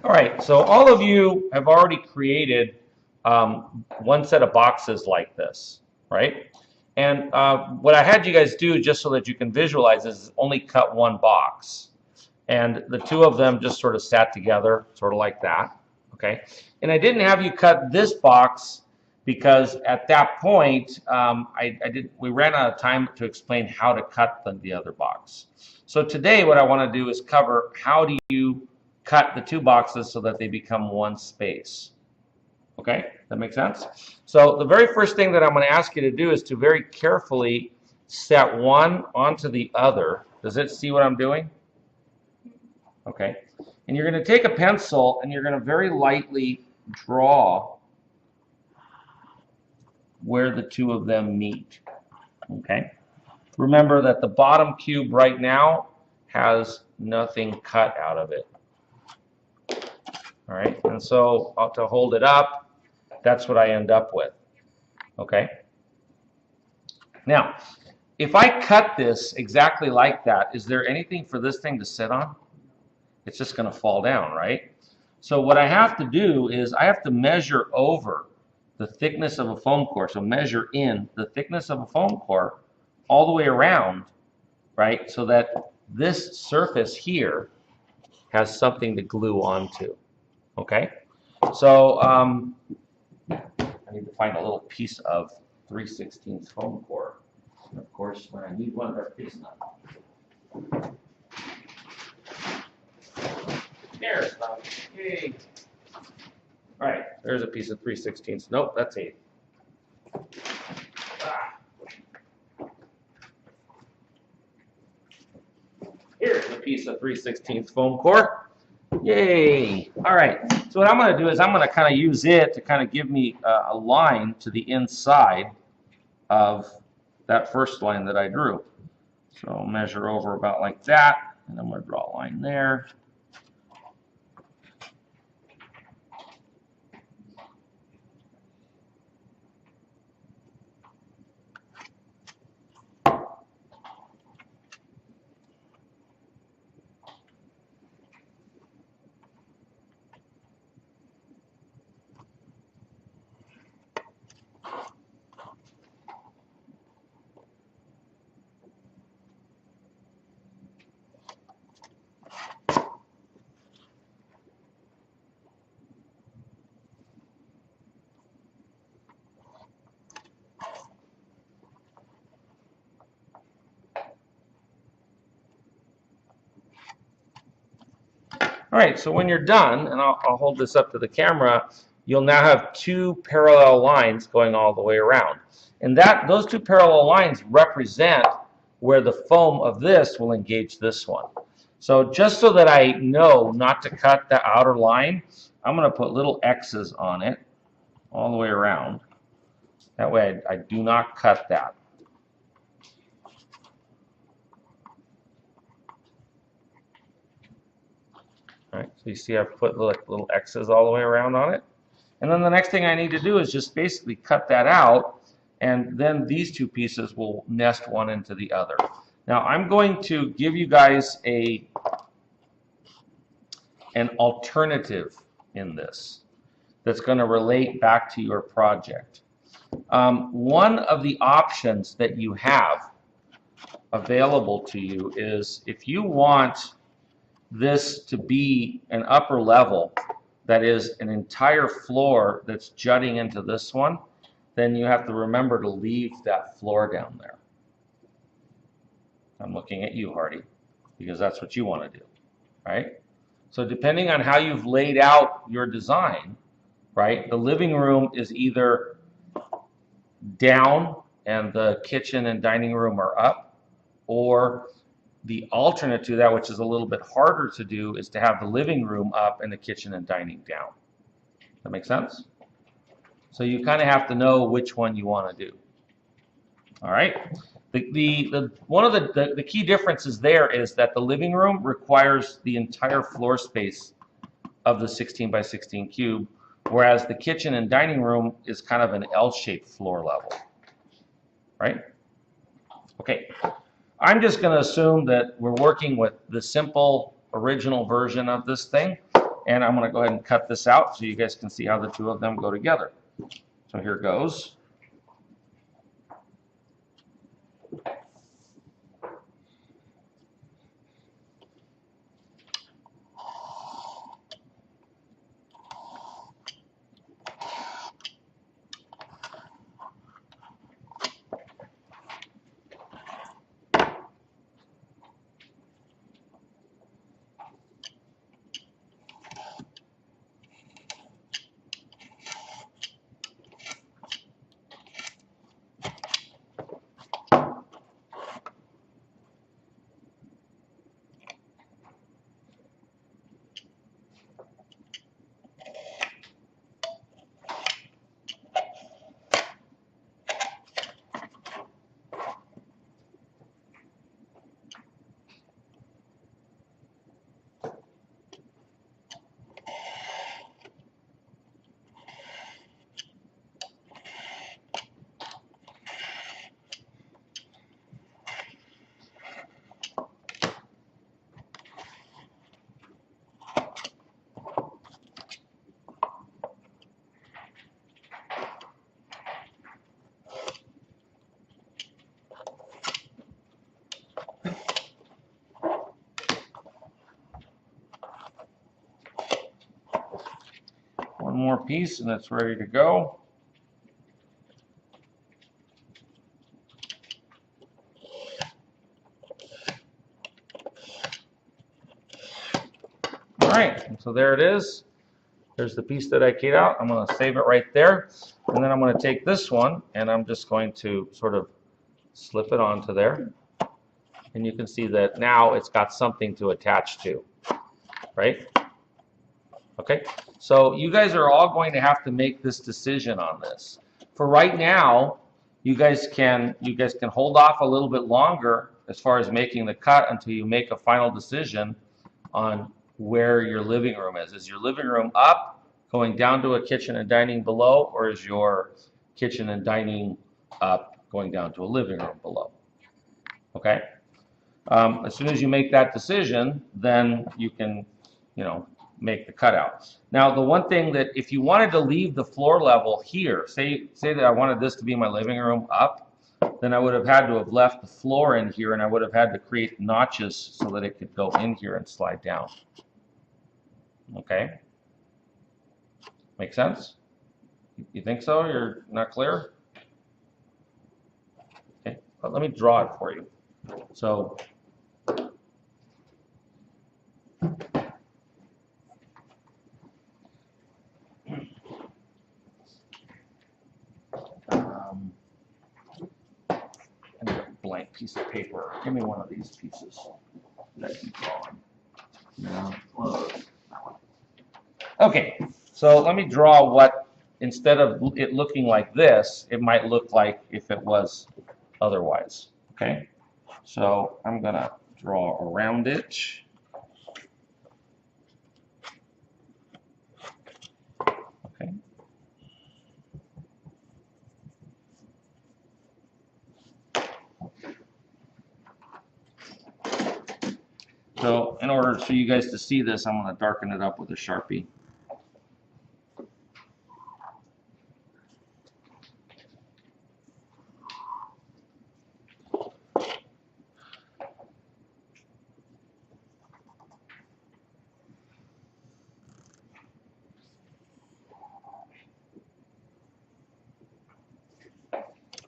All right, so all of you have already created one set of boxes like this, right? And what I had you guys do, just so that you can visualize, is only cut one box. And the two of them just sort of sat together, sort of like that, okay? And I didn't have you cut this box because at that point, we ran out of time to explain how to cut the other box. So today what I want to do is cover how do you cut the two boxes so that they become one space. Okay, that makes sense? So the very first thing that I'm going to ask you to do is to very carefully set one onto the other. Does it see what I'm doing? Okay, and you're going to take a pencil and you're going to very lightly draw where the two of them meet. Okay, remember that the bottom cube right now has nothing cut out of it. All right, and so to hold it up, that's what I end up with. Okay. Now, if I cut this exactly like that, is there anything for this thing to sit on? It's just going to fall down, right? So what I have to do is I have to measure over the thickness of a foam core. So measure in the thickness of a foam core all the way around, right? So that this surface here has something to glue onto. Okay, so I need to find a little piece of 3/16 foam core. And of course, when I need one, that's piece nut. There's none. Yay. All right, there's a piece of 3/16. Nope, that's 8. Here's a piece of 3/16 foam core. Yay! All right, so what I'm going to do is I'm going to kind of use it to kind of give me a line to the inside of that first line that I drew. So I'll measure over about like that, and I'm going to draw a line there. All right, so when you're done, and I'll hold this up to the camera, you'll now have two parallel lines going all the way around. And those two parallel lines represent where the foam of this will engage this one. So just so that I know not to cut the outer line, I'm going to put little X's on it all the way around. That way I do not cut that. All right, so you see I've put little X's all the way around on it. And then the next thing I need to do is just basically cut that out, and then these two pieces will nest one into the other. Now I'm going to give you guys an alternative in this that's going to relate back to your project. One of the options that you have available to you is if you want this to be an upper level that is an entire floor that's jutting into this one, then you have to remember to leave that floor down there. I'm looking at you, Hardy, because that's what you want to do, right? So depending on how you've laid out your design, right, the living room is either down and the kitchen and dining room are up, or the alternate to that, which is a little bit harder to do, is to have the living room up and the kitchen and dining down. That make sense? So you kind of have to know which one you want to do. All right. One of the key differences there is that the living room requires the entire floor space of the 16 by 16 cube, whereas the kitchen and dining room is kind of an L-shaped floor level. Right? Okay. I'm just going to assume that we're working with the simple original version of this thing, and I'm going to go ahead and cut this out so you guys can see how the two of them go together. So here goes. One more piece and it's ready to go. All right, so there it is. There's the piece that I cut out. I'm going to save it right there. And then I'm going to take this one and I'm just going to sort of slip it onto there. And you can see that now it's got something to attach to, right? Okay, so you guys are all going to have to make this decision on this. For right now, you guys can hold off a little bit longer as far as making the cut until you make a final decision on where your living room is. Is your living room up, going down to a kitchen and dining below, or is your kitchen and dining up, going down to a living room below? Okay. As soon as you make that decision, then you can, make the cutouts. Now, the one thing that if you wanted to leave the floor level here, say that I wanted this to be my living room up, then I would have had to have left the floor in here and I would have had to create notches so that it could go in here and slide down. Okay? Make sense? You think so? You're not clear? Okay, but let me draw it for you. So, I need a blank piece of paper. Give me one of these pieces that I can draw on. No, one of those. Okay, so let me draw what, instead of it looking like this, it might look like if it was otherwise. Okay, so I'm going to draw around it. Okay. So in order for you guys to see this, I'm going to darken it up with a Sharpie.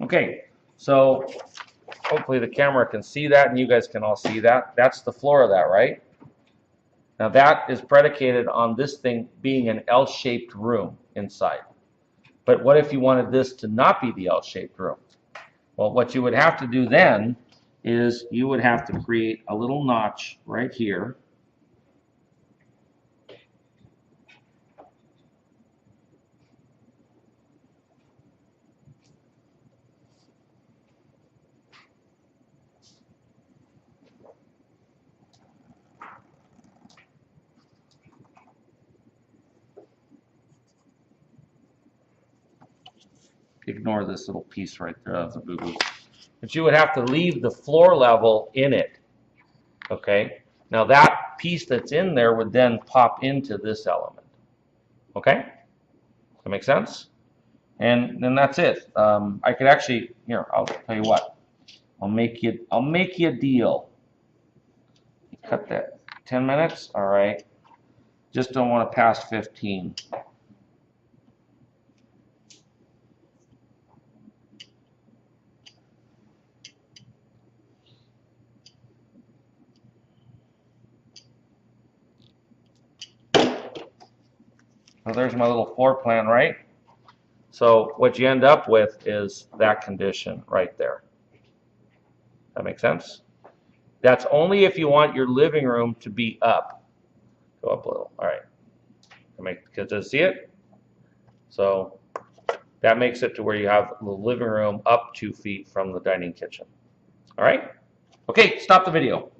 Okay, so hopefully the camera can see that and you guys can all see that. That's the floor of that, right? Now that is predicated on this thing being an L-shaped room inside. But what if you wanted this to not be the L-shaped room? Well, what you would have to do then is you would have to create a little notch right here. Ignore this little piece right there of the boo-boo. But you would have to leave the floor level in it. Okay? Now that piece that's in there would then pop into this element. Okay? That make sense? And then that's it. I could actually, here, I'll tell you what. I'll make you a deal. Cut that 10 minutes. All right. Just don't want to pass 15. So there's my little floor plan, right? So what you end up with is that condition right there. That makes sense? That's only if you want your living room to be up. Go up a little. All right. Because I see it. So that makes it to where you have the living room up 2 feet from the dining kitchen. All right? Okay, stop the video.